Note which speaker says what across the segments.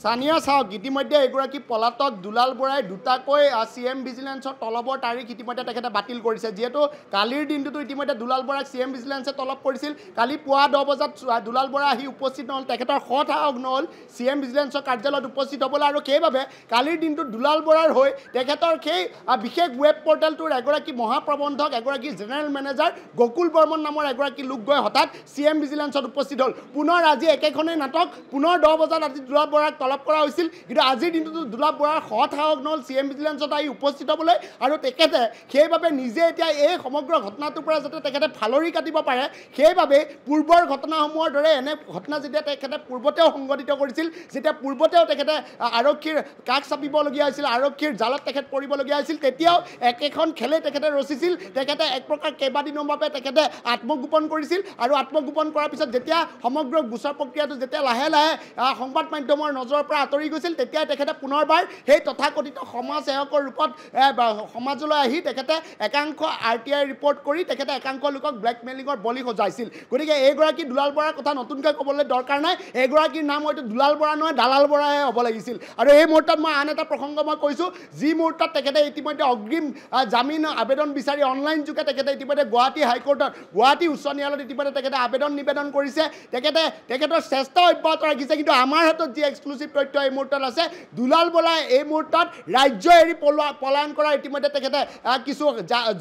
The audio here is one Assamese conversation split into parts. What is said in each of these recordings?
Speaker 1: সানিয়া চাওক ইতিমধ্যে এগৰাকী পলাতক দুলাল বৰাই দুটাকৈ CM ভিজিলেন্সৰ তলবৰ তাৰিখ ইতিমধ্যে তেখেতে বাতিল কৰিছে যেহেতু কালিৰ দিনটোতো ইতিমধ্যে দুলাল বৰাক CM ভিজিলেন্সে তলব কৰিছিল কালি পুৱা 10 বজাত দুলাল বৰা আহি উপস্থিত নহল তেখেতৰ সাহস নহল CM ভিজিলেন্সৰ কাৰ্যালয়ত উপস্থিত হ'বলৈ আৰু সেইবাবে কালিৰ দিনটো দুলাল বৰাৰ হৈ তেখেতৰ সেই বিশেষ ৱেব পৰ্টেলটোৰ এগৰাকী মহাপ্ৰবন্ধক এগৰাকী জেনেৰেল মেনেজাৰ গকুল বৰ্মন নামৰ এগৰাকী লোক গৈ হঠাৎ CM ভিজিলেন্সত উপস্থিত হ'ল পুনৰ আজি একেখনেই নাটক পুনৰ 10 বজাত আজি দুলাল বৰাক তলব কৰা হৈছিল কিন্তু আজিৰ দিনটোতো দুলাল বৰাৰ সাহস নহল CM ভিজিলেন্সত আহি উপস্থিত হ'বলৈ আৰু তেখেতে সেইবাবে নিজে এতিয়া এই সমগ্ৰ ঘটনাটোৰ পৰা যাতে তেখেতে ফালৰি কাটিব পাৰে সেইবাবে পূৰ্বৰ ঘটনাসমূহৰ দৰে এনে ঘটনা যেতিয়া তেখেতে পূৰ্বতেও সংঘটিত কৰিছিল যেতিয়া পূৰ্বতেও তেখেতে আৰক্ষীৰ কাষ চাপিবলগীয়া হৈছিল আৰক্ষীৰ জালত তেখেত পৰিবলগীয়া হৈছিল তেতিয়াও একেখন খেলে তেখেতে ৰচিছিল তেখেতে এক প্ৰকাৰ কেইবাদিনৰ বাবে তেখেতে আত্মগোপন কৰিছিল আৰু আত্মগোপন কৰাৰ পিছত যেতিয়া সমগ্ৰ গোচৰ প্ৰক্ৰিয়াটো যেতিয়া লাহে লাহে সংবাদ মাধ্যমৰ নজৰৰ পৰা আঁতৰি গৈছিল তেতিয়া তেখেতে পুনৰবাৰ সেই তথাকথিত সমাজ সেৱকৰ ৰূপত সমাজলৈ আহি তেখেতে একাংশ RTI ৰিপৰ্ট কৰি তেখেতে একাংশ লোকক ব্লেকমেইলিঙৰ বলি সজাইছিল গতিকে এইগৰাকী দুলাল বৰাৰ কথা নতুনকৈ ক'বলৈ দৰকাৰ নাই এইগৰাকীৰ নাম হয়তো দুলাল বৰা নহয় দালাল বৰাহে হ'ব লাগিছিল আৰু এই মুহূৰ্তত মই আন এটা প্ৰসংগ মই কৈছোঁ যি মুহূৰ্তত তেখেতে ইতিমধ্যে অগ্ৰিম জামিন আবেদন বিচাৰি অনলাইন যোগে তেখেতে ইতিমধ্যে গুৱাহাটী হাইকোৰ্টত গুৱাহাটী উচ্চ ন্যায়ালয়ত ইতিমধ্যে তেখেতে আবেদন নিবেদন কৰিছে তেখেতৰ চেষ্টা অব্যাহত ৰাখিছে কিন্তু আমাৰ হাতত যি এক্সক্লুচিভ তথ্য এই মুহূৰ্তত আছে দুলাল বৰাই এই মুহূৰ্তত ৰাজ্য এৰি পলায়ন কৰা ইতিমধ্যে তেখেতে কিছু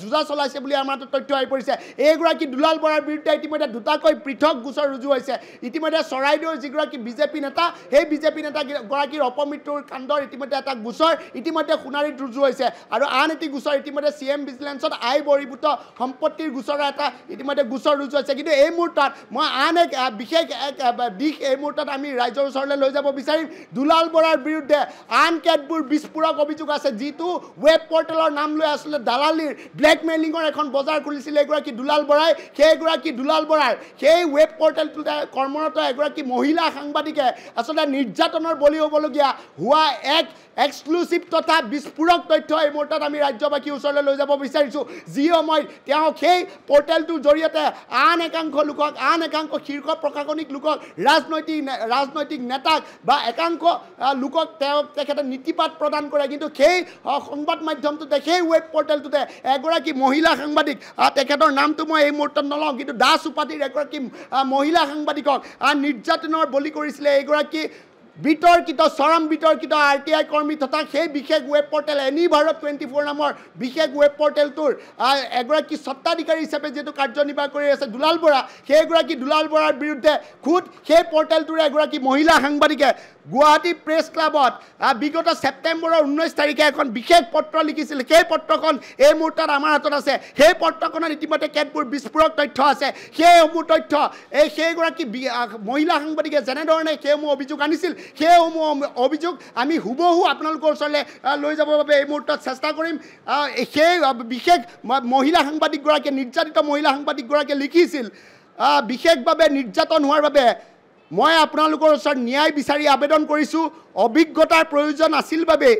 Speaker 1: যুঁজা চলাইছে বুলি আমাৰ হাতত তথ্য আহি পৰিছে এইগৰাকী দুলাল বৰাৰ বিৰুদ্ধে ইতিমধ্যে দুটাকৈ পৃথক গোচৰ ৰুজু হৈছে ইতিমধ্যে চৰাইদেউৰ যিগৰাকী বিজেপি নেতা সেই বিজেপি নেতাগৰাকীৰ অপমৃত্যুৰ কাণ্ডৰ ইতিমধ্যে এটা গোচৰ ইতিমধ্যে সোণাৰীত ৰুজু হৈছে আৰু আন এটি গোচৰ ইতিমধ্যে CM ভিজিলেন্সত আই বহিৰ্ভূত সম্পত্তিৰ গোচৰৰ এটা ইতিমধ্যে গোচৰ ৰুজু হৈছে কিন্তু এই মুহূৰ্তত মই আন এক বিশেষ এক দিশ এই মুহূৰ্তত আমি ৰাইজৰ ওচৰলৈ লৈ যাব বিচাৰিম দুলাল বৰাৰ বিৰুদ্ধে আন কেতবোৰ বিস্ফোৰক অভিযোগ আছে যিটো ৱেব পৰ্টেলৰ নাম লৈ আছিলে দালালিৰ ব্লেকমেইলিঙৰ এখন বজাৰ খুলিছিলে এগৰাকী দুলাল বৰাই সেইগৰাকী দুলাল বৰাৰ সেই ৱেব পৰ্টেলটোতে কৰ্মৰত এগৰাকী মহিলা সাংবাদিকে আচলতে নিৰ্যাতনৰ বলি হ'বলগীয়া হোৱা এক এক্সক্লুচিভ তথা বিস্ফোৰক তথ্য এই মুহূৰ্তত আমি ৰাজ্যবাসীৰ ওচৰলৈ লৈ যাব বিচাৰিছোঁ যি সময়ত তেওঁ সেই পৰ্টেলটোৰ জৰিয়তে আন একাংশ লোকক আন একাংশ শীৰ্ষ প্ৰশাসনিক লোকক ৰাজনৈতিক নেতাক বা একাংশ লোকক তেখেতে নীতিপাত প্ৰদান কৰে কিন্তু সেই সংবাদ মাধ্যমটোতে সেই ৱেব পৰ্টেলটোতে এগৰাকী মহিলা সাংবাদিক তেখেতৰ নামটো মই এই মুহূৰ্তত নলওঁ কিন্তু দাস উপাধিৰ এগৰাকী মহিলা সাংবাদিকক নিৰ্যাতনৰ বলি কৰিছিলে এইগৰাকী বিতৰ্কিত চৰম বিতৰ্কিত RTI কৰ্মী তথা সেই বিশেষ ৱেব পৰ্টেল এনি ভাৰত 24 নামৰ বিশেষ ৱেব পৰ্টেলটোৰ এগৰাকী স্বত্বাধিকাৰী হিচাপে যিহেতু কাৰ্যনিৰ্বাহ কৰি আছে দুলাল বৰা সেইগৰাকী দুলাল বৰাৰ বিৰুদ্ধে খুদ সেই পৰ্টেলটোৰ এগৰাকী মহিলা সাংবাদিকে গুৱাহাটী প্ৰেছ ক্লাবত বিগত ছেপ্টেম্বৰৰ 19 তাৰিখে এখন বিশেষ পত্ৰ লিখিছিল সেই পত্ৰখন এই মুহূৰ্তত আমাৰ হাতত আছে সেই পত্ৰখনত ইতিমধ্যে কেতবোৰ বিস্ফোৰক তথ্য আছে সেইসমূহ তথ্য সেইগৰাকী মহিলা সাংবাদিকে যেনেধৰণে সেইসমূহ অভিযোগ আনিছিল সেইসমূহ অভিযোগ আমি হুবহু আপোনালোকৰ ওচৰলৈ লৈ যাবৰ বাবে এই মুহূৰ্তত চেষ্টা কৰিম সেই বিশেষ মহিলা সাংবাদিকগৰাকীয়ে নিৰ্যাতিত মহিলা সাংবাদিকগৰাকীয়ে লিখিছিল বিশেষভাৱে নিৰ্যাতন হোৱাৰ বাবে মই আপোনালোকৰ ওচৰত ন্যায় বিচাৰি আবেদন কৰিছোঁ অভিজ্ঞতাৰ প্ৰয়োজন আছিল বাবে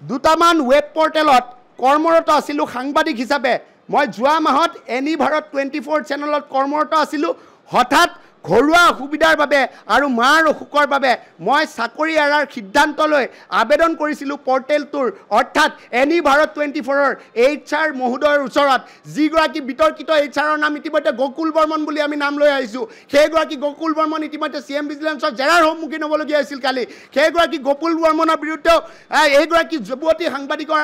Speaker 1: দুটামান ৱেব পৰ্টেলত কৰ্মৰত আছিলোঁ সাংবাদিক হিচাপে মই যোৱা মাহত এনি ভাৰত 24 চেনেলত কৰ্মৰত আছিলোঁ হঠাৎ ঘৰুৱা অসুবিধাৰ বাবে আৰু মাৰ অসুখৰ বাবে মই চাকৰি এৰাৰ সিদ্ধান্ত লৈ আবেদন কৰিছিলোঁ পৰ্টেলটোৰ অৰ্থাৎ এনি ভাৰত 24ৰ HR মহোদয়ৰ ওচৰত যিগৰাকী বিতৰ্কিত HRৰ নাম ইতিমধ্যে গকুল বৰ্মন বুলি আমি নাম লৈ আহিছোঁ সেইগৰাকী গকুল বৰ্মন ইতিমধ্যে CM ভিজিলেন্সৰ জেৰাৰ সন্মুখীন হ'বলগীয়া হৈছিল কালি সেইগৰাকী গকুল বৰ্মনৰ বিৰুদ্ধেও এইগৰাকী যুৱতী সাংবাদিকৰ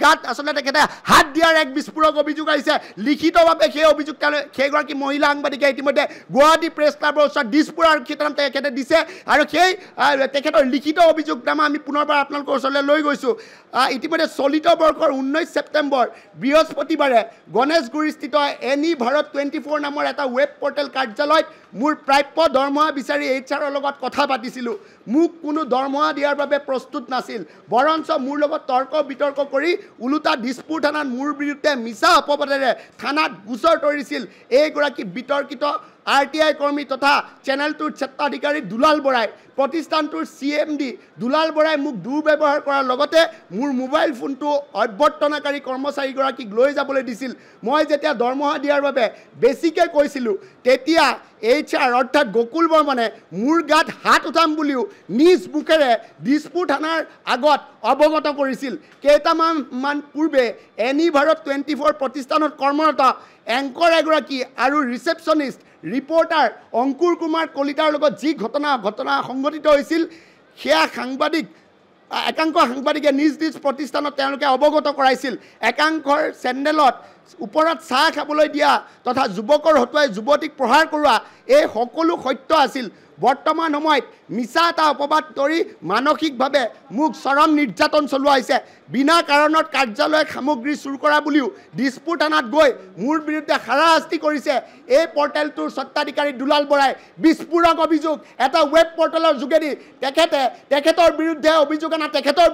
Speaker 1: গাত আচলতে তেখেতে হাত দিয়াৰ এক বিস্ফোৰক অভিযোগ আহিছে লিখিতভাৱে সেই অভিযোগ সেইগৰাকী মহিলা সাংবাদিকে ইতিমধ্যে গুৱাহাটী প্ৰেছ ওচৰত দিছপুৰ আৰক্ষী থানাত তেখেতে দিছে আৰু সেই তেখেতৰ লিখিত অভিযোগনামা আমি পুনৰবাৰ আপোনালোকৰ ওচৰলৈ লৈ গৈছোঁ ইতিমধ্যে চলিত বৰ্ষৰ 19 ছেপ্টেম্বৰ বৃহস্পতিবাৰে গণেশগুৰিস্থিত এনি ভাৰত 24 নামৰ এটা ৱেব পৰ্টেল কাৰ্যালয়ত মোৰ প্ৰাপ্য দৰমহা বিচাৰি HRৰ লগত কথা পাতিছিলোঁ মোক কোনো দৰমহা দিয়াৰ বাবে প্ৰস্তুত নাছিল বৰঞ্চ মোৰ লগত তৰ্ক বিতৰ্ক কৰি উলুটা দিছপুৰ থানাত মোৰ বিৰুদ্ধে মিছা অপবাদেৰে থানাত গোচৰ তৰিছিল এইগৰাকী বিতৰ্কিত RTI কৰ্মী তথা চেনেলটোৰ স্বত্বাধিকাৰী দুলাল বৰাই প্ৰতিষ্ঠানটোৰ CMD দুলাল বৰাই মোক দুৰ্ব্যৱহাৰ কৰাৰ লগতে মোৰ মোবাইল ফোনটো অভ্যৰ্থনাকাৰী কৰ্মচাৰীগৰাকীক লৈ যাবলৈ দিছিল মই যেতিয়া দৰমহা দিয়াৰ বাবে বেছিকৈ কৈছিলোঁ তেতিয়া HR অৰ্থাৎ গকুল বৰ্মনে মোৰ গাত হাত উঠাম বুলিও নিজ মুখেৰে দিছপুৰ থানাৰ আগত অৱগত কৰিছিল কেইটামান পূৰ্বে এনি ভাৰত 24 প্ৰতিষ্ঠানত কৰ্মৰত এংকৰ এগৰাকী আৰু ৰিচেপশ্যনিষ্ট ৰিপৰ্টাৰ অংকুৰ কুমাৰ কলিতাৰ লগত যি ঘটনা সংঘটিত হৈছিল সেয়া একাংশ সাংবাদিকে নিজ প্ৰতিষ্ঠানত তেওঁলোকে অৱগত কৰাইছিল একাংশৰ চেণ্ডেলত ওপৰত চাহ খাবলৈ দিয়া তথা যুৱকৰ হতুৱাই যুৱতীক প্ৰহাৰ কৰোৱা এই সকলো সত্য আছিল বৰ্তমান সময়ত মিছা এটা অপবাদ ধৰি মানসিকভাৱে মোক চৰম নিৰ্যাতন চলোৱা হৈছে বিনা কাৰণত কাৰ্যালয় সামগ্ৰী চুৰ কৰা বুলিও দিছপুৰ থানাত গৈ মোৰ বিৰুদ্ধে হাৰাশাস্তি কৰিছে এই পৰ্টেলটোৰ স্বত্বাধিকাৰী দুলাল বৰাই বিস্ফোৰক অভিযোগ এটা ৱেব পৰ্টেলৰ যোগেদি তেখেতৰ বিৰুদ্ধে অভিযোগ আনা তেখেতৰ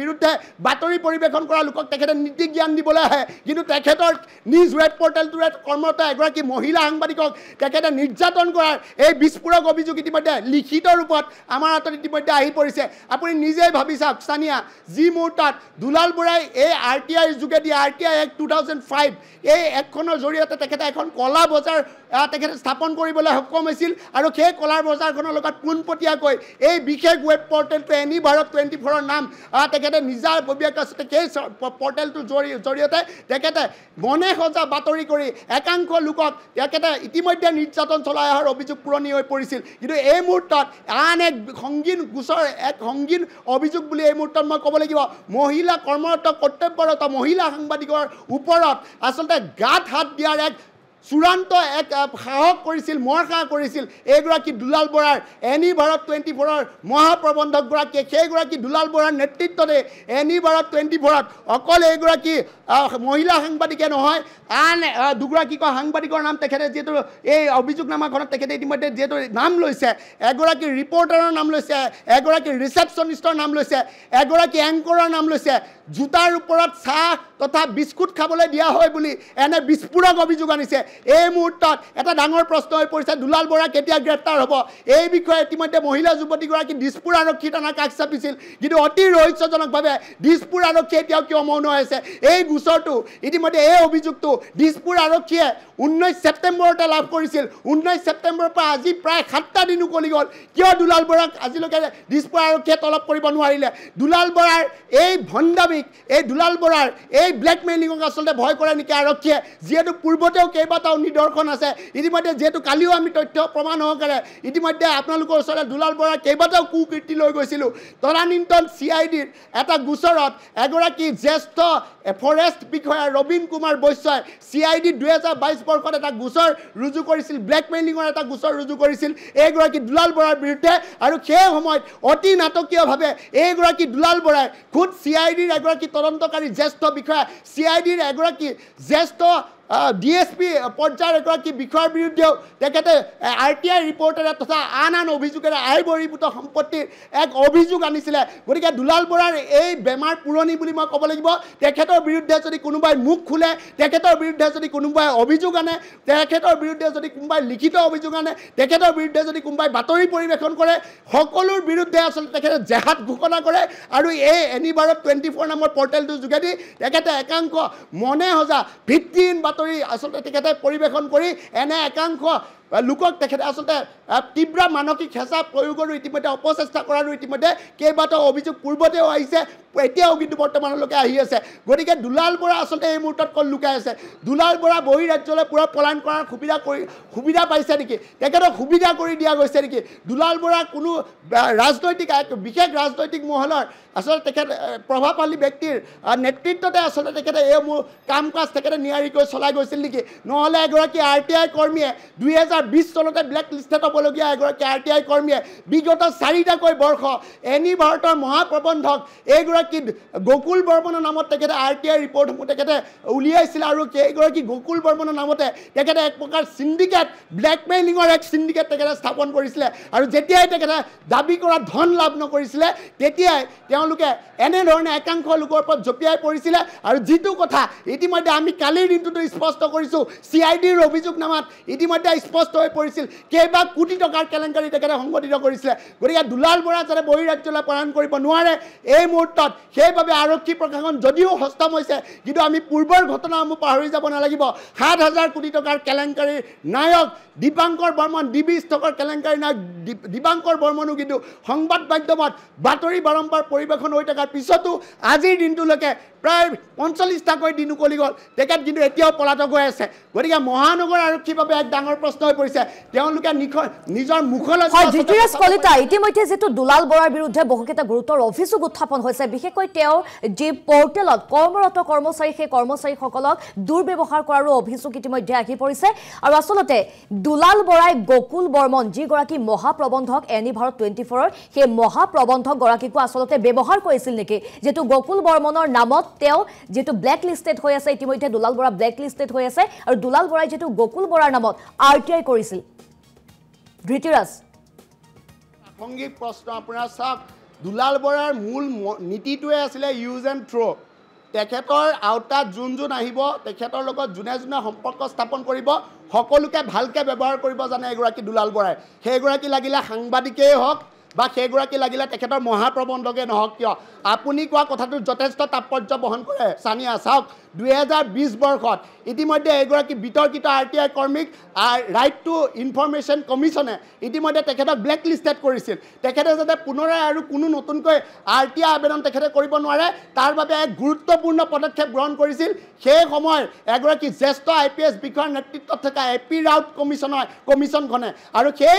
Speaker 1: বিৰুদ্ধে বাতৰি পৰিৱেশন কৰা লোকক তেখেতে নীতি জ্ঞান দিবলৈ আহে কিন্তু তেখেতৰ নিজ ৱেব পৰ্টেলটোৰে কৰ্মৰত এগৰাকী মহিলা সাংবাদিকক তেখেতে নিৰ্যাতন কৰাৰ এই বিস্ফোৰক অভিযোগ ইতিমধ্যে লিখিত ৰূপত আমাৰ হাতত ইতিমধ্যে আহি পৰিছে আপুনি নিজেই ভাবি চাওক স্থানীয় যি মুহূৰ্তত দুলাল বৰাই এই RTIৰ যোগেদি RTI Act 2005 এই একখনৰ জৰিয়তে তেখেতে এখন কলা বজাৰ তেখেতে স্থাপন কৰিবলৈ সক্ষম হৈছিল আৰু সেই কলাৰ বজাৰখনৰ লগত পোনপটীয়াকৈ এই বিশেষ ৱেব পৰ্টেলটো এনি ভাৰত 24ৰ নাম তেখেতে নিজাববীয়াকৈ সেই পৰ্টেলটোৰ জৰিয়তে তেখেতে মনে সজা বাতৰি কৰি একাংশ লোকক তেখেতে ইতিমধ্যে নিৰ্যাতন চলাই অহাৰ অভিযোগ পুৰণি হৈ পৰিছিল কিন্তু এই মুহূৰ্তত আন এক সংগীন গোচৰ এক সংগীন অভিযোগ বুলি এই মুহূৰ্তত মই ক'ব লাগিব মহিলা কৰ্মৰত কৰ্তব্যৰত মহিলা সাংবাদিকৰ ওপৰত আচলতে গাত হাত দিয়াৰ এক চূড়ান্ত এক সাহস কৰিছিল মৰসাহ কৰিছিল এইগৰাকী দুলাল বৰাৰ এনি ভাৰত 24ৰ মহাপ্ৰবন্ধকগৰাকীয়ে সেইগৰাকী দুলাল বৰাৰ নেতৃত্বতে এনি ভাৰত 24ত অকল এইগৰাকী মহিলা সাংবাদিকে নহয় আন দুগৰাকীকৈ সাংবাদিকৰ নাম তেখেতে যিহেতু এই অভিযোগনামাখনত তেখেতে ইতিমধ্যে যিহেতু নাম লৈছে এগৰাকী ৰিপৰ্টাৰৰ নাম লৈছে এগৰাকী ৰিচেপশ্যনিষ্টৰ নাম লৈছে এগৰাকী এংকৰৰ নাম লৈছে জোতাৰ ওপৰত চাহ তথা বিস্কুট খাবলৈ দিয়া হয় বুলি এনে বিস্ফোৰক অভিযোগ আনিছে এই মুহূৰ্তত এটা ডাঙৰ প্ৰশ্ন হৈ পৰিছে দুলাল বৰা কেতিয়া গ্ৰেপ্তাৰ হ'ব এই বিষয়ে ইতিমধ্যে মহিলা যুৱতীগৰাকী দিছপুৰ আৰক্ষী থানা কাষ চাপিছিল কিন্তু অতি ৰহস্যজনকভাৱে দিছপুৰ আৰক্ষী এতিয়াও কিয় মৌন হৈ আছে এই গোচৰটো ইতিমধ্যে এই অভিযোগটো দিছপুৰ আৰক্ষীয়ে 19 ছেপ্টেম্বৰতে লাভ কৰিছিল 19 ছেপ্টেম্বৰৰ পৰা আজি প্ৰায় 7টা দিন উকলি গ'ল কিয় দুলাল বৰাক আজিলৈকে দিছপুৰ আৰক্ষীয়ে তলব কৰিব নোৱাৰিলে দুলাল বৰাৰ এই ভণ্ডামিক এই দুলাল বৰাৰ এই ব্লেকমেইলিঙক আচলতে ভয় কৰে নেকি আৰক্ষীয়ে যিহেতু পূৰ্বতেও কেইবাটাও নিদৰ্শন আছে ইতিমধ্যে যেহেতু কালিও আমি তথ্য প্ৰমাণ সহকাৰে ইতিমধ্যে আপোনালোকৰ ওচৰতে দুলাল বৰাৰ কেইবাটাও কুকীৰ্তি লৈ গৈছিলোঁ তদানীন্তন CIDৰ এটা গোচৰত এগৰাকী জ্যেষ্ঠ ফৰেষ্ট বিষয়া ৰবীন কুমাৰ বৈশ্যই CID 2022 বৰ্ষত এটা গোচৰ ৰুজু কৰিছিল ব্লেকমেইলিঙৰ এটা গোচৰ ৰুজু কৰিছিল এইগৰাকী দুলাল বৰাৰ বিৰুদ্ধে আৰু সেই সময়ত অতি নাটকীয়ভাৱে এইগৰাকী দুলাল বৰাই খুদ CIDৰ এগৰাকী তদন্তকাৰী জ্যেষ্ঠ বিষয়া CIDৰ এগৰাকী জ্যেষ্ঠ DSP পৰ্যায়ৰ এগৰাকী বিষয়াৰ বিৰুদ্ধেও তেখেতে RTI ৰিপৰ্টাৰে তথা আন অভিযোগেৰে আই বহিৰ্ভূত সম্পত্তিৰ এক অভিযোগ আনিছিলে গতিকে দুলাল বৰাৰ এই বেমাৰ পুৰণি বুলি মই ক'ব লাগিব তেখেতৰ বিৰুদ্ধে যদি কোনোবাই মুখ খোলে তেখেতৰ বিৰুদ্ধে যদি কোনোবাই অভিযোগ আনে তেখেতৰ বিৰুদ্ধে যদি কোনোবাই লিখিত অভিযোগ আনে তেখেতৰ বিৰুদ্ধে যদি কোনোবাই বাতৰি পৰিৱেশন কৰে সকলোৰ বিৰুদ্ধে আচলতে তেখেতে জেহাদ ঘোষণা কৰে আৰু এই এনি ভাৰত 24 নামৰ পৰ্টেলটোৰ যোগেদি তেখেতে একাংশ মনে সজা ভিত্তিহীন বাতৰি আচলতে তেখেতে পৰিৱেশন কৰি এনে একাংশ লোকক তেখেতে আচলতে তীব্ৰ মানসিক হেঁচা প্ৰয়োগৰো ইতিমধ্যে অপচেষ্টা কৰাৰো ইতিমধ্যে কেইবাটাও অভিযোগ পূৰ্বতেও আহিছে এতিয়াও কিন্তু বৰ্তমানলৈকে আহি আছে গতিকে দুলাল বৰা আচলতে এই মুহূৰ্তত ক'ত লুকাই আছে দুলাল বৰা বহিৰাজ্যলৈ পূৰা পলায়ন কৰাৰ সুবিধা পাইছে নেকি তেখেতক সুবিধা কৰি দিয়া গৈছে নেকি দুলাল বৰা কোনো ৰাজনৈতিক বিশেষ ৰাজনৈতিক মহলৰ আচলতে তেখেত প্ৰভাৱশালী ব্যক্তিৰ নেতৃত্বতে আচলতে তেখেতে এই কাম কাজ তেখেতে নিয়াৰিকৈ চলাই গৈছিল নেকি নহ'লে এগৰাকী RTI কৰ্মীয়ে 2020 চনতে ব্লেক লিষ্টেড হ'বলগীয়া এগৰাকী RTI কৰ্মীয়ে বিগত 4টাকৈ বৰ্ষ এনি ভাৰতৰ মহাপ্ৰবন্ধক এইগৰাকী গকুল বৰ্মনৰ নামত তেখেতে RTI ৰিপৰ্টসমূহ তেখেতে উলিয়াইছিল আৰু এইগৰাকী গকুল বৰ্মনৰ নামতে তেখেতে এক প্ৰকাৰ চিণ্ডিকেট ব্লেকমেইলিঙৰ এক চিণ্ডিকেট তেখেতে স্থাপন কৰিছিলে আৰু যেতিয়াই তেখেতে দাবী কৰা ধন লাভ নকৰিছিলে তেতিয়াই তেওঁলোকে এনেধৰণে একাংশ লোকৰ ওপৰত জপিয়াই পৰিছিলে আৰু যিটো কথা ইতিমধ্যে আমি কালিৰ দিনটোতো স্পষ্ট কৰিছোঁ CIDৰ অভিযোগনামাত ইতিমধ্যে স্পষ্ট স্পষ্ট হৈ পৰিছিল কেইবা কোটি টকাৰ কেলেংকাৰী তেখেতে সংগঠিত কৰিছিলে গতিকে দুলাল বৰা যাতে বহিৰাজ্যলৈ পলায়ন কৰিব নোৱাৰে এই মুহূৰ্তত সেইবাবে আৰক্ষী প্ৰশাসন যদিও হস্তম হৈছে কিন্তু আমি পূৰ্বৰ ঘটনাসমূহ পাহৰি যাব নালাগিব ৭,০০০ কোটি টকাৰ কেলেংকাৰীৰ নায়ক দীপাংকৰ বৰ্মন ডিবি ষ্টকৰ কেলেংকাৰী নায়ক দীপাংকৰ বৰ্মনো কিন্তু সংবাদ মাধ্যমত বাতৰি বাৰম্বাৰ পৰিৱেশন হৈ থকাৰ পিছতো আজিৰ দিনটোলৈকে প্ৰায় ৪৫টাকৈ দিন উকলি গ'ল তেখেত কিন্তু এতিয়াও পলাতক হৈ আছে গতিকে মহানগৰ আৰক্ষীৰ বাবে এক ডাঙৰ প্ৰশ্ন হৈ পৰিছে তেওঁলোকে নিজৰ মুখলৈ
Speaker 2: ধৃতিৰাজ কলিতা ইতিমধ্যে যেটো দুলাল বৰাৰ বিৰুদ্ধে বহুকেইটা গুৰুতৰ অভিযোগ উত্থাপন হৈছে বিশেষকৈ তেওঁ যি পৰ্টেলত কৰ্মৰত কৰ্মচাৰী সেই কৰ্মচাৰীসকলক দুৰ্ব্যৱহাৰ কৰাৰো অভিযোগ ইতিমধ্যে আহি পৰিছে আৰু আচলতে দুলাল বৰাই গকুল বৰ্মন যিগৰাকী মহাপ্ৰবন্ধক এনি ভাৰত 24ৰ সেই মহাপ্ৰবন্ধক গৰাকীকো আচলতে ব্যৱহাৰ কৰিছিল নেকি যেটো গকুল বৰ্মনৰ নামত তেওঁ যেটো ব্ল্যাক লিষ্টেড হৈ আছে ইতিমধ্যে দুলাল বৰা ব্ল্যাক লিষ্টেড হৈ আছে আৰু দুলাল বৰাই যেটো গকুল বৰাৰ নামত আৰটিআই কৰিছিল ধৃতিৰাজ
Speaker 1: সংগীত প্ৰশ্ন আপোনাৰ চাওক দুলাল বৰাৰ মূল নীতিটোৱে আছিলে ইউজ এণ্ড থ্ৰ তেখেতৰ আওতাত যোন আহিব তেখেতৰ লগত যোনে সম্পৰ্ক স্থাপন কৰিব সকলোকে ভালকে ব্যৱহাৰ কৰিব জানে এগৰাকী দুলাল বৰাই সেইগৰাকী লাগিলে সাংবাদিকেই হওক বা সেইগৰাকী লাগিলে তেখেতৰ মহাপ্ৰবন্ধকে নহওক কিয় আপুনি কোৱা কথাটো যথেষ্ট তাৎপৰ্য বহন কৰে সানিয়া চাওক 2020 বৰ্ষত ইতিমধ্যে এগৰাকী বিতৰ্কিত আৰটিআই কৰ্মীক ৰাইট টু ইনফৰমেশ্যন কমিশ্যনে ইতিমধ্যে তেখেতক ব্লেক লিষ্টেড কৰিছিল তেখেতে যাতে পুনৰাই আৰু কোনো নতুনকৈ আৰটিআই আবেদন তেখেতে কৰিব নোৱাৰে তাৰ বাবে এক গুৰুত্বপূৰ্ণ পদক্ষেপ গ্ৰহণ কৰিছিল সেই সময়ৰ এগৰাকী জ্যেষ্ঠ আইপিএছ বিষয়াৰ নেতৃত্বত থকা এপি ৰাউট কমিশ্যনখনে আৰু সেই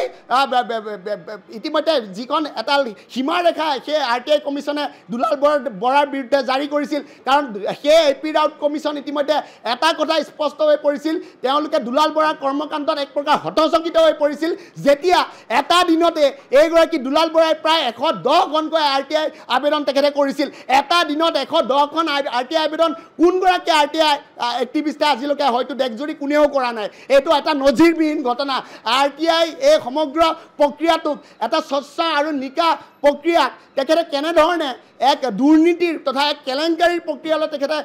Speaker 1: ইতিমধ্যে যিখন এটা সীমাৰেখা সেই আৰটিআই কমিশ্যনে দুলাল বৰাৰ বিৰুদ্ধে জাৰি কৰিছিল কাৰণ সেই এপি ৰাউট কমিশ্যন ইতিমধ্যে এটা কথা স্পষ্ট হৈ পৰিছিল তেওঁলোকে দুলাল বৰাৰ কৰ্মকাণ্ডত এক প্ৰকাৰ হতচকিত হৈ পৰিছিল যেতিয়া এটা দিনতে এইগৰাকী দুলাল বৰাই প্ৰায় ১১০খনকৈ আৰটিআই আবেদন তেখেতে কৰিছিল এটা দিনত ১১০খন আৰটিআই আবেদন কোনগৰাকী আৰটিআই এক্টিভিষ্টে আজিলৈকে হয়তো দেশজুৰি কোনেও কৰা নাই এইটো এটা নজিৰবিহীন ঘটনা আৰটিআই এই সমগ্ৰ প্ৰক্ৰিয়াটোক এটা স্বচ্ছ আৰু নিকা প্ৰক্ৰিয়া তেখেতে কেনেধৰণে এক দুৰ্নীতিৰ তথা এক কেলেংকাৰীৰ প্ৰক্ৰিয়ালৈ তেখেতে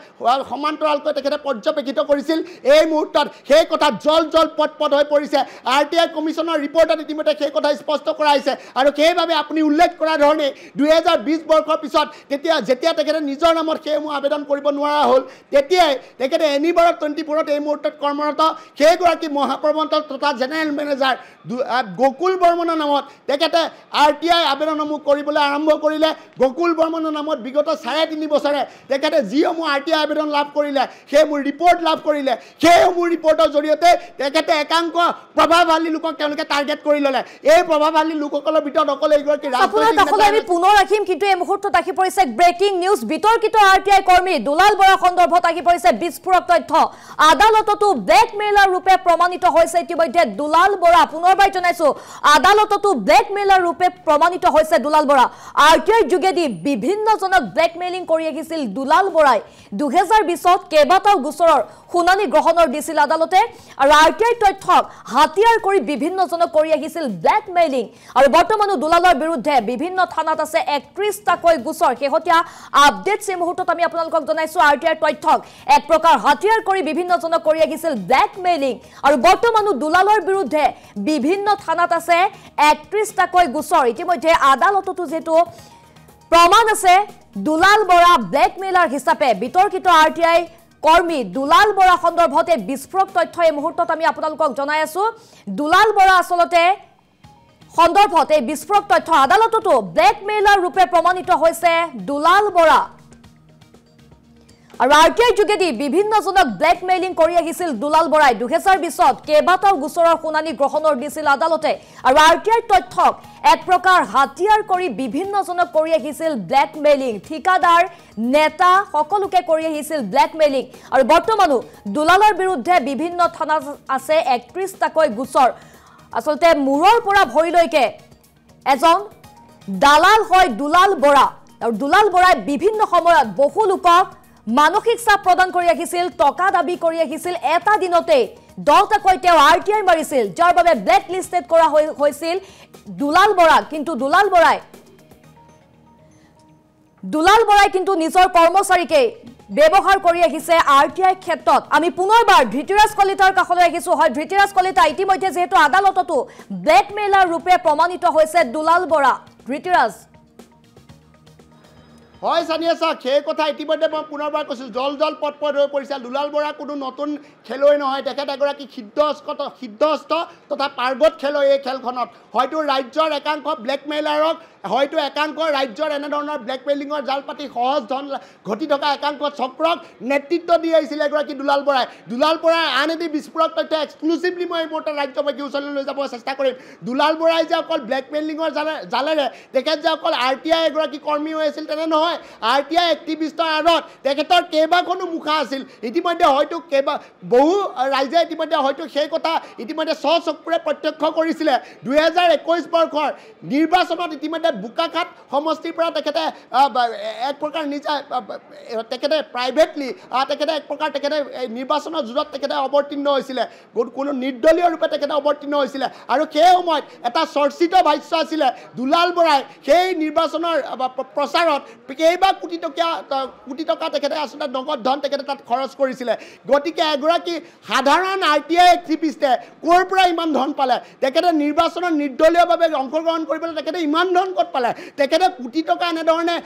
Speaker 1: সমান্তৰালকৈ তেখেতে পৰ্যবেক্ষিত কৰিছিল এই মুহূৰ্তত সেই কথা জল পট হৈ পৰিছে আৰটিআই কমিশ্যনৰ ৰিপৰ্টত ইতিমধ্যে সেই কথা স্পষ্ট কৰা হৈছে আৰু সেইবাবে আপুনি উল্লেখ কৰা ধৰণে 2020 বৰ্ষৰ পিছত যেতিয়া তেখেতে নিজৰ নামত সেইসমূহ আবেদন কৰিব নোৱাৰা হ'ল তেতিয়াই তেখেতে এনি ভাৰত 24ত এই মুহূৰ্তত কৰ্মৰত সেইগৰাকী মহাপ্ৰবন্ধক তথা জেনেৰেল মেনেজাৰ গকুল বৰ্মনৰ নামত তেখেতে আৰটিআই আবেদনসমূহ কৰিবলৈ আৰম্ভ কৰিলে গকুল বৰ্মনৰ নামত বিগত ৩.৫ বছৰে তেখেতে যিসমূহ আৰটিআই আবেদন লাভ কৰিলে সেইসমূহ ৰিপৰ্ট লাভ কৰিলে সেইসমূহ ৰিপৰ্টৰ জৰিয়তে তেখেতে একাংশ প্ৰভাৱশালী লোকক তেওঁলোকে টাৰ্গেট কৰি ল'লে এই প্ৰভাৱশালী লোকসকলৰ ভিতৰত অকল এইগৰাকী
Speaker 2: আমি পুনৰ ৰাখিম কিন্তু এই মুহূৰ্তত আহি পৰিছে ব্ৰেকিং নিউজ বিতৰ্কিত আৰটিআই কৰ্মী দুলাল বৰা সন্দৰ্ভত আহি পৰিছে বিস্ফোৰক তথ্য আদালততো ব্লেকমেইলাৰ ৰূপে প্ৰমাণিত হৈছে ইতিমধ্যে দুলাল বৰা পুনৰবাৰ জনাইছো আদালততো ব্লেকমেইলাৰ ৰূপে প্ৰমাণিত হৈছে দুলাল বৰা আৰটিআইৰ যোগেদি বিভিন্নজনক ব্লেকমেইলিং কৰি আহিছিল দুলাল বৰাই 2020ত কেইবাটাও গোচৰৰ শুনানি গ্ৰহণৰ দিছিল আদালতে আৰু আৰটিআই তথ্যক হাতিয়াৰ কৰি বিভিন্নজনক কৰি আহিছিল ব্লেকমেইলিং আৰু বৰ্তমানো দুলালৰ বিৰুদ্ধে বিভিন্ন থানাত আছে 31টাকৈ গোচৰ শেহতীয়া আপডেটছ এই মুহূৰ্তত আমি আপোনালোকক জনাইছো আৰটিআইৰ তথ্যক এক প্ৰকাৰ হাতিয়াৰ কৰি বিভিন্নজনক কৰি আহিছিল ব্লেকমেইলিং আৰু বৰ্তমানো দুলালৰ বিৰুদ্ধে বিভিন্ন থানাত আছে 31টাকৈ গোচৰ ইতিমধ্যে আদালততো যেটো প্ৰমাণ আছে দুলাল বৰা ব্লেকমেইলাৰ হিচাপে বিতৰ্কিত আৰটিআই কৰ্মী দুলাল বৰা সন্দৰ্ভতে বিস্ফোৰক তথ্য এই মুহূৰ্তত আমি আপোনালোকক জনাই আছো দুলাল বৰা আসলতে সন্দৰ্ভতে বিস্ফোৰক তথ্য আদালততো ব্লেকমেইলাৰ ৰূপে প্ৰমাণিত হৈছে দুলাল বৰা আৰু আৰটিআইৰ যোগেদি বিভিন্নজনক ব্লেকমেইলিং কৰি আহিছিল দুলাল বৰাই 2020ত কেইবাটাও গোচৰৰ শুনানি গ্ৰহণৰ দিছিল আদালতে আৰু আৰটিআইৰ তথ্যক এক প্ৰকাৰ হাতিয়াৰ কৰি বিভিন্নজনক কৰি আহিছিল ব্লেকমেইলিং ঠিকাদাৰ নেতা সকলোকে কৰি আহিছিল ব্লেকমেইলিং আৰু বৰ্তমানো দুলালৰ বিৰুদ্ধে বিভিন্ন থানাত আছে 31টাকৈ গোচৰ আসলতে মূৰৰ পৰা ভৰিলৈকে এজন দালাল হয় দুলাল বৰা আৰু দুলাল বৰাই বিভিন্ন সময়ত বহু লোকক মানসিক চাপ প্ৰদান কৰি আহিছিল টকা দাবী কৰি আহিছিল এটা দিনতে 10টাকৈ তেওঁ আৰটিআই মাৰিছিল যাৰ বাবে ব্লেক লিষ্টেড কৰা হৈছিল দুলাল বৰা কিন্তু দুলাল বৰাই কিন্তু নিজৰ কৰ্মচাৰীকে ব্যৱহাৰ কৰি আহিছে RTI ক্ষেত্ৰত আমি পুনৰবাৰ ধৃতিৰাজ কলিতাৰ কাষলৈ আহিছো হয় ধৃতিৰাজ কলিতা ইতিমধ্যে যেহেতু আদালততো ব্লেকমেইলাৰ ৰূপে প্ৰমাণিত হৈছে দুলাল বৰা ধৃতিৰাজ
Speaker 1: হয় সানিয়া সা সেই কথা ইতিমধ্যে মই পুনৰবাৰ কৈছো জল পটপট হৈ পৰিছে দুলাল বৰা কোনো নতুন খেলুৱৈ নহয় তেখেত এগৰাকী সিদ্ধহস্ত তথা পাৰ্গত খেলুৱৈ এই খেলখনত হয়তো ৰাজ্যৰ একাংশ ব্লেকমেইলাৰক হয়তো একাংশ ৰাজ্যৰ এনে ধৰণৰ ব্লেকমেইলিঙৰ জাল পাতি সহজ ধন ঘটি থকা একাংশ চক্ৰক নেতৃত্ব দি আহিছিল এগৰাকী দুলাল বৰাই আন এটি বিস্ফোৰক তথ্য এক্সক্লুচিভলি মই এই মুহূৰ্তত ৰাজ্যবাসীৰ ওচৰলৈ লৈ যাব চেষ্টা কৰিম দুলাল বৰাই যে অকল ব্লেকমেইলিঙৰ জালেৰে তেখেত যে অকল RTI এগৰাকী কৰ্মী হৈ আছিল তেনে নহয় RTI এক্টিভিষ্টৰ আঁৰত তেখেতৰ কেইবাখনো মুখা আছিল ইতিমধ্যে হয়তো বহু ৰাইজে ইতিমধ্যে হয়তো সেই কথা ইতিমধ্যে চকুৰে প্ৰত্যক্ষ কৰিছিলে 2021 বৰ্ষৰ নিৰ্বাচনত ইতিমধ্যে বুকাখাত সমষ্টিৰ পৰা তেখেতে এক প্ৰকাৰ নিজে তেখেতে প্ৰাইভেটলি তেখেতে এক প্ৰকাৰ তেখেতে নিৰ্বাচনৰ যুঁজত তেখেতে অৱতীৰ্ণ হৈছিলে কোনো নিৰ্দলীয় ৰূপে তেখেতে অৱতীৰ্ণ হৈছিলে আৰু সেই সময়ত এটা চৰ্চিত ভাষ্য আছিলে দুলাল বৰাই সেই নিৰ্বাচনৰ প্ৰচাৰত কেইবা কোটি টকা তেখেতে আচলতে নগদ ধন তেখেতে তাত খৰচ কৰিছিলে গতিকে এগৰাকী সাধাৰণ RTI এক্টিভিষ্টে ক'ৰ পৰা ইমান ধন পালে তেখেতে নিৰ্বাচনৰ নিৰ্দলীয়ভাৱে অংশগ্ৰহণ কৰিবলৈ তেখেতে ইমান ধন ক'ত পালে তেখেতে কোটি টকা এনেধৰণে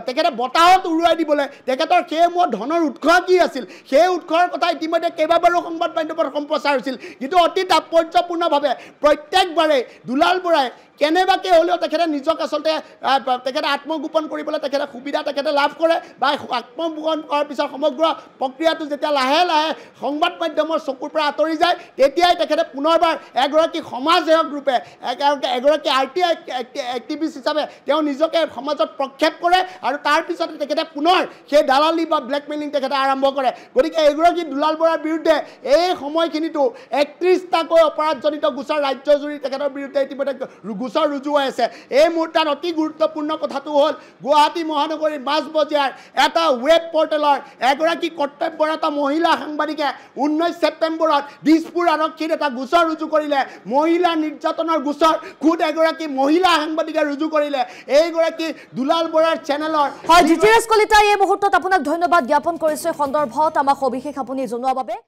Speaker 1: তেখেতে বতাহত উৰুৱাই দিবলৈ তেখেতৰ সেই মূৰত ধনৰ উৎস কি আছিল সেই উৎসৰ কথা ইতিমধ্যে কেইবাবাৰো সংবাদ মাধ্যমত সম্প্ৰচাৰ হৈছিল কিন্তু অতি তাৎপৰ্যপূৰ্ণভাৱে প্ৰত্যেকবাৰে দুলাল বৰাই কেনেবাকৈ হ'লেও তেখেতে নিজক আচলতে তেখেতে আত্মগোপন কৰিবলৈ তেখেতে সুবিধা তেখেতে লাভ কৰে বা আত্মগোপন কৰাৰ পিছত সমগ্ৰ প্ৰক্ৰিয়াটো যেতিয়া লাহে লাহে সংবাদ মাধ্যমৰ চকুৰ পৰা আঁতৰি যায় তেতিয়াই তেখেতে পুনৰবাৰ এগৰাকী সমাজসেৱক ৰূপে এগৰাকী RTI এক্টিভিষ্ট হিচাপে তেওঁ নিজকে সমাজত প্ৰক্ষেপ কৰে আৰু তাৰপিছতে তেখেতে পুনৰ সেই দালালি বা ব্লেকমেইলিং তেখেতে আৰম্ভ কৰে গতিকে এগৰাকী দুলাল বৰাৰ বিৰুদ্ধে এই সময়খিনিতো 31টাকৈ অপৰাধজনিত গোচৰ ৰাজ্যজুৰি তেখেতৰ বিৰুদ্ধে ইতিমধ্যে গোচৰ ৰুজু হৈ আছে এই মুহূৰ্তত অতি গুৰুত্বপূৰ্ণ কথাটো হ'ল গুৱাহাটী মহানগৰীৰ মাজবজিয়াৰ এটা ৱেব পৰ্টেলৰ এগৰাকী কৰ্তব্যৰত মহিলা সাংবাদিকে 19 ছেপ্টেম্বৰত দিছপুৰ আৰক্ষীত এটা গোচৰ ৰুজু কৰিলে মহিলা নিৰ্যাতনৰ গোচৰ খুদ এগৰাকী মহিলা সাংবাদিকে ৰুজু কৰিলে এইগৰাকী দুলাল বৰাৰ চেনেলৰ
Speaker 2: হয় ধৃতিৰাজ কলিতা এই মুহূৰ্তত আপোনাক ধন্যবাদ জ্ঞাপন কৰিছে সন্দৰ্ভত আমাক সবিশেষ আপুনি জনোৱাৰ বাবে